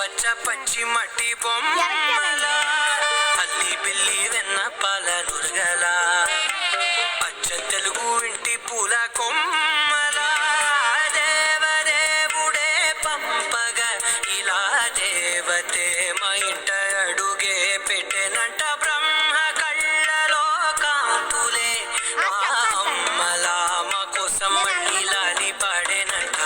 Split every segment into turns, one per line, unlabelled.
పచ్చ పచ్చి మట్టి బొమ్మల అల్లి బిల్లి వెన్న పాల నురగల పచ్చ తెలుగు ఇంటి పూల కొమ్మల దేవదేవుడే పంపగా ఇలా దేవతే మా ఇంట అడుగే పెట్టెనంట బ్రహ్మ కళ్ళలో కాంతులే మా అమ్మల మా కోసం మళ్ళీ పాడేనంట.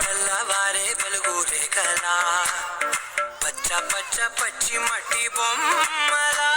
తెల్లవారే వెలుగు రేఖలా పచ్చ పచ్చ పచ్చి మట్టి బొమ్మలా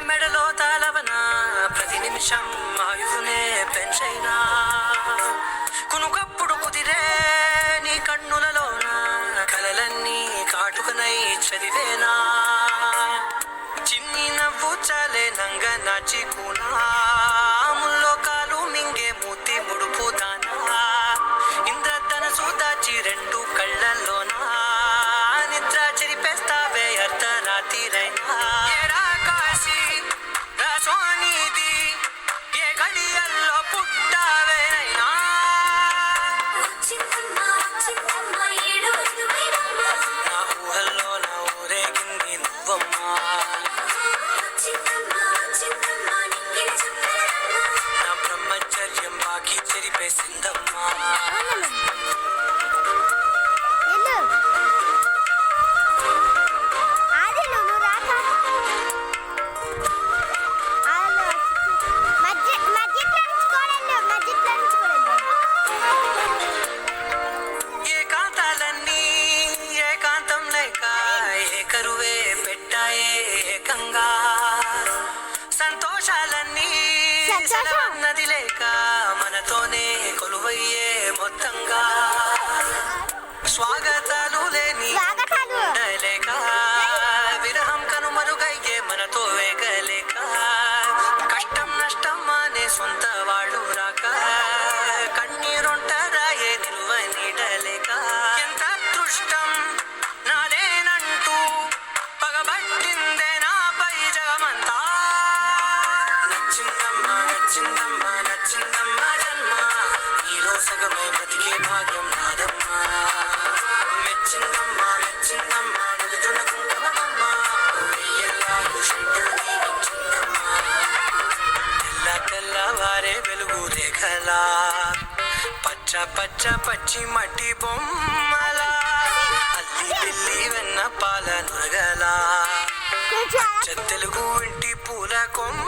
మెడలో తాళవన ప్రతి నిమిషం ఆయుధునే పెంచైనా కునుకప్పుడు కుదిరే నీ కన్నులలోన కలలన్నీ కాటుకనై చదివేనా చిన్ని నవ్వు చాలే నంగ నాచికునా ముల్లో కాలు మింగే మూతి ముడుపు దానా ఇంద్రధనసు దాచి రెండు కళ్ళల్లోనా నిద్ర చెరిపేస్తావే అర్ధరాత్రిరైనా సోనిది ఏ గడియల్లో పుట్టావేనైనా నా ఊహల్లో నా ఊరేగింది నువ్వమ్మా నా బ్రహ్మచర్యం బాకీ చెరిపేసిందమ్మా. కరువే పెట్టాయే ఏకంగా సంతోషాలన్నీ సెలవన్నది లేక మనతోనే కొలువయ్యే మొత్తంగా స్వాగతాలు లేని ఉండలేక విరహం కనుమరుగయ్యే మనతో వేగలేక కష్టం నష్టం అనే సొంత వాళ్ళు రాక కన్నీరుంటారాయే నిలువ నీడలేక ఎంత అదృష్టం నాదేనంటూ పగబట్టిందే నాపై జగమంతా. నచ్చిందమ్మా నచ్చిందమ్మా నచ్చిందమ్మా జన్మ నీలో సగమై బతికే భాగ్యం నాదమ్మా. మెచ్చిందమ్మా మెచ్చిందమ్మా నిలుచున్న కుంకుమమ్మా వెయ్యల్లాగు శంకులు దీవించిందమ్మా. తెల్లవారే వెలుగు రేఖలా పచ్చ పచ్చ పచ్చి మట్టి బొమ్మలా అల్లి బిల్లి వెన్న పాల నురగల తెలుగు ఇంటి పూల కొమ్మ